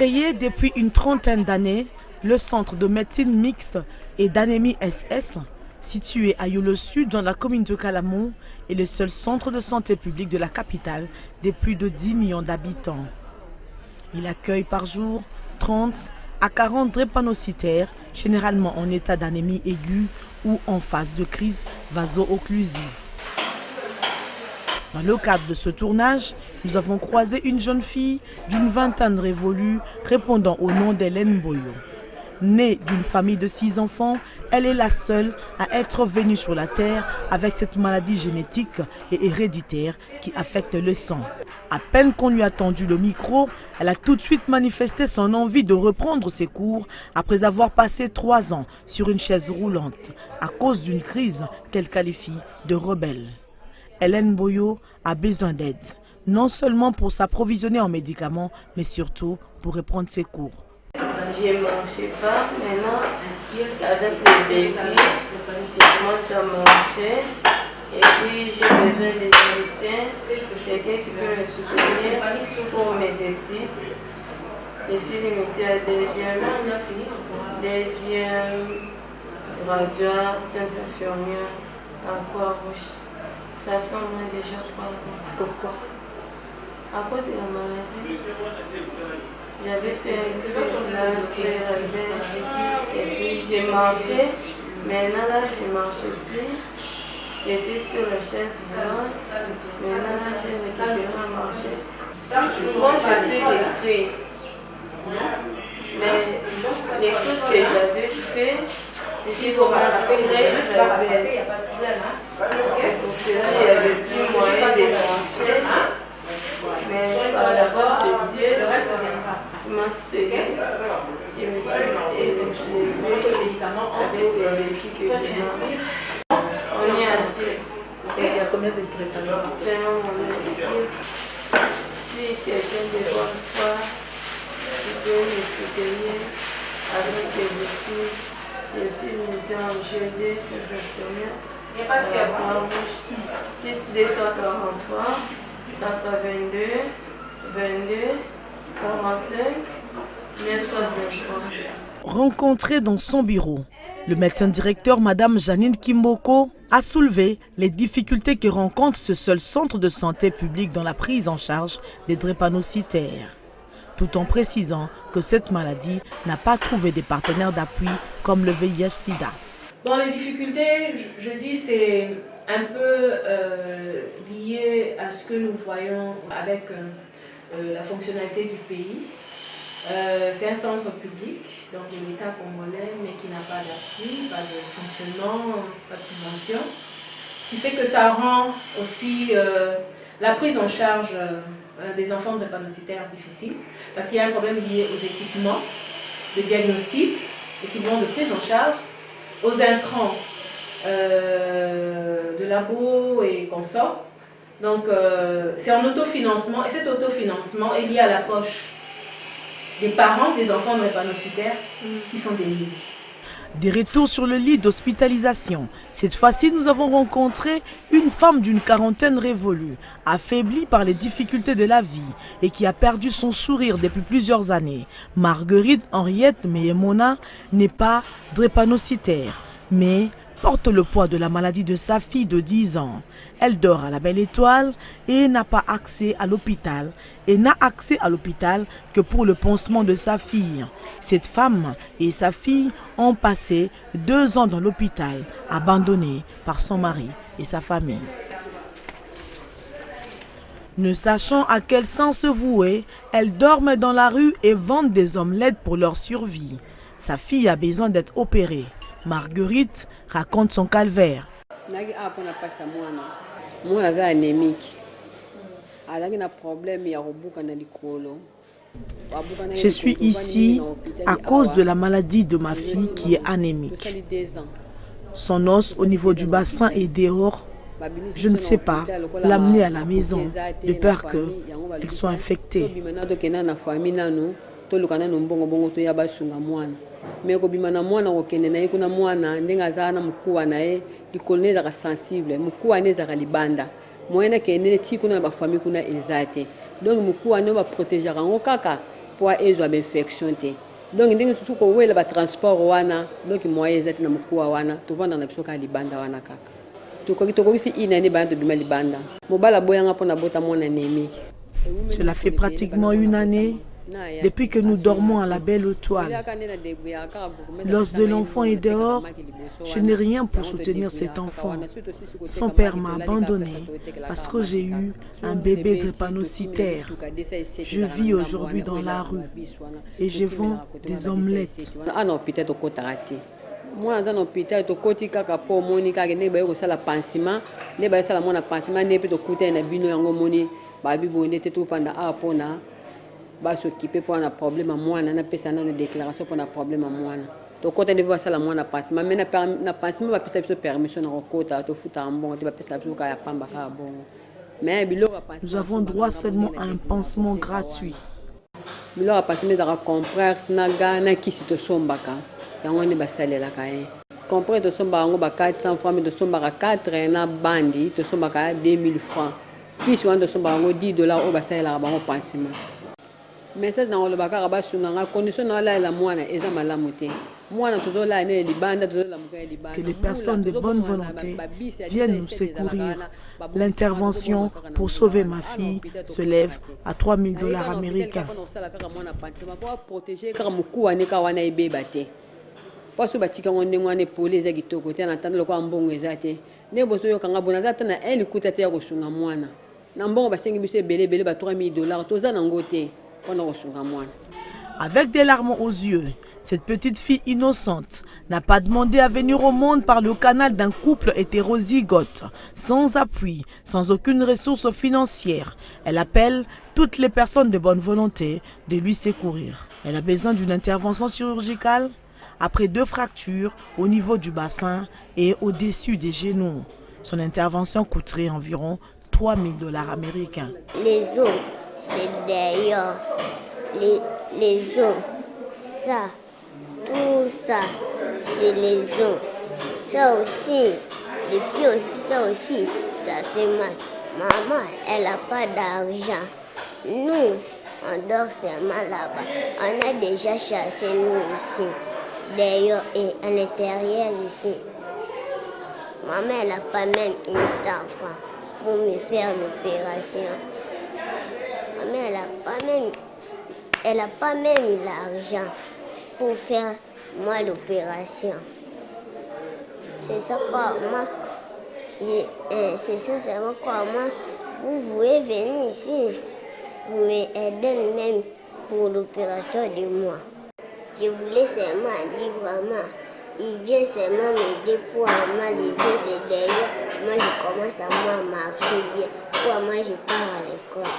Créé depuis une trentaine d'années, le centre de médecine mixte et d'anémie SS, situé à Yolo Sud dans la commune de Calamon, est le seul centre de santé publique de la capitale des plus de 10 millions d'habitants. Il accueille par jour 30 à 40 drépanocytaires, généralement en état d'anémie aiguë ou en phase de crise vaso-occlusive. Dans le cadre de ce tournage, nous avons croisé une jeune fille d'une vingtaine révolue répondant au nom d'Hélène Boyo. Née d'une famille de 6 enfants, elle est la seule à être venue sur la terre avec cette maladie génétique et héréditaire qui affecte le sang. À peine qu'on lui a tendu le micro, elle a tout de suite manifesté son envie de reprendre ses cours après avoir passé 3 ans sur une chaise roulante à cause d'une crise qu'elle qualifie de rebelle. Hélène Boyo a besoin d'aide, non seulement pour s'approvisionner en médicaments, mais surtout pour reprendre ses cours. Je ne mangeais pas, maintenant, avec le bébé, je commence à manger. Et puis, j'ai besoin de médecins, quelqu'un qui peut me soutenir pour mes études. Je suis limitée à deuxième graduat, centre infirmière, encore rouge. Ça fait au moins déjà 3 ans. Pourquoi? À cause de la maladie. J'avais fait un peu là, et puis j'ai marché. Maintenant là, je ne marche plus. J'étais sur la chaise roulante. Maintenant là, j'ai récupéré à marcher. Moi, je sais écrire. Mais les choses que j'avais faites, j'ai commencé rebelle. Et pour cela, il n'y avait plus moyen de marcher. Mais par la grâce de Dieu, m'a serré. Je me suis médicaments avec l'équipe que j'ai mangé. On est assez. Et il y a combien de traitements? Si quelqu'un de bonne foi, qui peut me soutenir avec des études, je suis militaire en GD, c'est infirmière. Plus 243, 122, 22, 45, 923. Rencontrée dans son bureau, le médecin directeur, Madame Janine Kimboko, a soulevé les difficultés que rencontre ce seul centre de santé public dans la prise en charge des drépanocytaires, tout en précisant que cette maladie n'a pas trouvé des partenaires d'appui comme le VIH-Sida. Bon, les difficultés, je dis, c'est un peu lié à ce que nous voyons avec la fonctionnalité du pays. C'est un centre public, donc de l'État congolais, mais qui n'a pas d'appui, pas de fonctionnement, pas de subvention. Ce qui fait que ça rend aussi la prise en charge des enfants drépanocytaires difficile, parce qu'il y a un problème lié aux équipements de diagnostic, équipements de prise en charge, aux intrants de labo et consorts. Donc c'est en autofinancement, et cet autofinancement est lié à la poche des parents des enfants drépanocytaires qui sont démunis. Des retours sur le lit d'hospitalisation. Cette fois-ci, nous avons rencontré une femme d'une quarantaine révolue, affaiblie par les difficultés de la vie et qui a perdu son sourire depuis plusieurs années. Marguerite Henriette Meyemona n'est pas drépanocytaire, mais porte le poids de la maladie de sa fille de 10 ans. Elle dort à la Belle Étoile et n'a pas accès à l'hôpital. Et n'a accès à l'hôpital que pour le pansement de sa fille. Cette femme et sa fille ont passé 2 ans dans l'hôpital, abandonnées par son mari et sa famille. Ne sachant à quel sens se vouer, elle dorment dans la rue et vendent des omelettes pour leur survie. Sa fille a besoin d'être opérée. Marguerite raconte son calvaire. Je suis ici à cause de la maladie de ma fille qui est anémique. Son os au niveau du bassin est dehors. Je ne sais pas l'amener à la maison de peur qu'elle soit infectée. Mais kobimana mwana okende na yekuna mwana ndenga zana mkuwa nae likolne za sensible mkuwa ne za libanda moyena kende ti kuna ba famille kuna ezate donc mkuwa ne ba protéger rango kaka pour avoir une infection. Donc, il y a un transport, donc moyen ezati na mukuwa wana, tovanda na biso ka libanda wana kaka. Tokokisi inani ba to bima libanda. Mobala boyanga pona bota mona nemi. Cela fait pratiquement une année depuis que nous dormons à la belle étoile. Lorsque l'enfant est dehors, je n'ai rien pour soutenir cet enfant. Son père m'a abandonné parce que j'ai eu un bébé drépanocytaire. Je vis aujourd'hui dans la rue et je vends des omelettes. Moi, dans l'hôpital, je suis pour Monica, je suis la pansement, je suis la pansement, je suis côté na bino yango moni, babi bonde te tout pendant a pona, ba s'occuper pour un problème à moi, na pesa na déclaration pour un problème à moi. To côté de voir ça la moi na pansement, mais na pansement ba pesa biso permission na kota, to futa mbon, te ba pesa biso ka ya pamba ka bon. Mais nous avons droit seulement à un pansement gratuit. Bilo pansement za comprendre na gana kisi to sombaka. Yango basalela kaye comprendre to somba ngo ba 400 francs mais to somba ka 4 na bandi to somba ka 2000 francs puis on to somba ngo $10 o basalela ba ngo pansement mais ça dans le bakara ba sunanga condition na la mwana eza malamu te mwana to la ne libanda to la muka libanda que les personnes de bonne volonté viennent nous secourir. L'intervention pour sauver ma fille se lève à $3000 américains. Pour protéger car mukuwa ne ka wana ibebate. Parce que batika ngonde ngwane police kitoko te na tanda lokwa mbongo ezate ne boso yo kanga bona zata na elle kuta te ya kosunga mwana na mbongo basengi biso belé ba $3000 toza na ngote pona kosunga mwana. Avec des larmes aux yeux, cette petite fille innocente n'a pas demandé à venir au monde par le canal d'un couple hétérozygote, sans appui, sans aucune ressource financière. Elle appelle toutes les personnes de bonne volonté de lui secourir. Elle a besoin d'une intervention chirurgicale après 2 fractures au niveau du bassin et au-dessus des genoux. Son intervention coûterait environ $3000 américains. Les os, c'est d'ailleurs. Les os, ça, tout ça, c'est les os. Ça aussi, les pieds aussi, ça aussi, ça fait mal. Maman, elle n'a pas d'argent. Nous, on dort seulement là-bas. On a déjà chassé nous ici. D'ailleurs, et à l'intérieur ici. Maman, elle n'a pas même une enfant pour me faire l'opération. Maman, elle n'a pas même l'argent pour faire moi l'opération. C'est ça quoi, moi. C'est ça seulement quoi, moi. Vous pouvez venir ici. Vous m'aidez même pour l'opération de moi. Je voulais seulement dire vraiment, il vient seulement m'aider pour moi les yeux de derrière. Moi je commence à moi marcher bien. Pour moi je pars à l'école.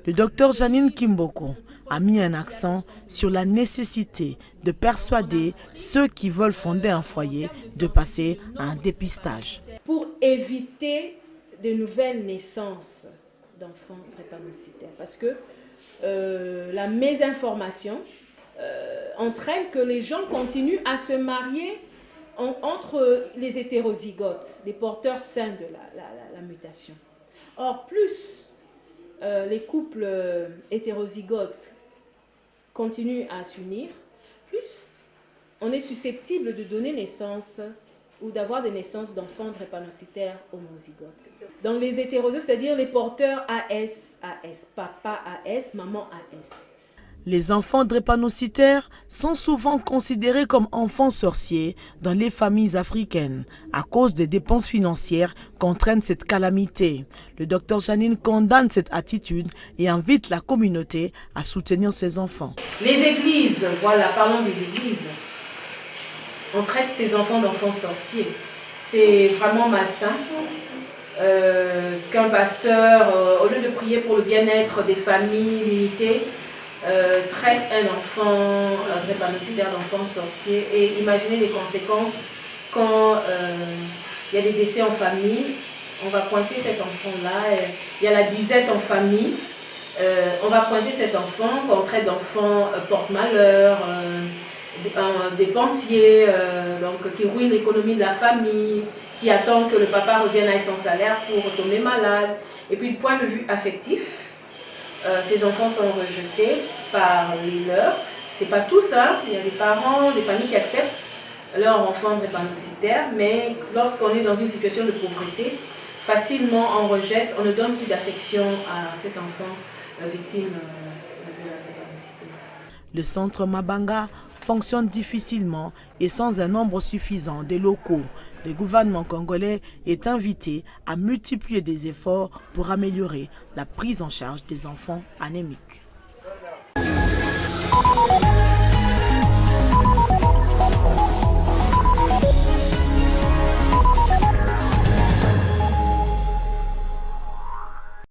Le docteur Janine Kimboko a mis un accent sur la nécessité de persuader ceux qui veulent fonder un foyer de passer à un dépistage. Pour éviter de nouvelles naissances d'enfants drépanocytaires, parce que la mésinformation entraîne que les gens continuent à se marier entre les hétérozygotes, les porteurs sains de la mutation. Or, plus les couples hétérozygotes continuent à s'unir, plus on est susceptible de donner naissance ou d'avoir des naissances d'enfants drépanocytaires homozygotes. Dans les hétérozygotes, c'est-à-dire les porteurs AS, papa AS, maman AS. Les enfants drépanocytaires sont souvent considérés comme enfants sorciers dans les familles africaines à cause des dépenses financières qu'entraîne cette calamité. Le docteur Janine condamne cette attitude et invite la communauté à soutenir ces enfants. Les églises, voilà, parlons des églises. On traite ces enfants d'enfants sorciers. C'est vraiment malsain qu'un pasteur, au lieu de prier pour le bien-être des familles limitées, traite un enfant drépanocytaire d'enfant sorcier. Et imaginez les conséquences quand il y a des décès en famille. On va pointer cet enfant-là, il y a la disette en famille. On va pointer cet enfant qu'on traite d'enfant porte-malheur, dépensier, donc qui ruine l'économie de la famille, qui attend que le papa revienne avec son salaire pour retomber malade. Et puis, du point de vue affectif, ces enfants sont rejetés par les leurs. C'est pas tout ça, il y a des parents, des familles qui acceptent leur enfant drépanocytaire, mais lorsqu'on est dans une situation de pauvreté, facilement on rejette, on ne donne plus d'affection à cet enfant victime de la drépanocytose. Le centre Mabanga fonctionne difficilement et sans un nombre suffisant de locaux. Le gouvernement congolais est invité à multiplier des efforts pour améliorer la prise en charge des enfants anémiques.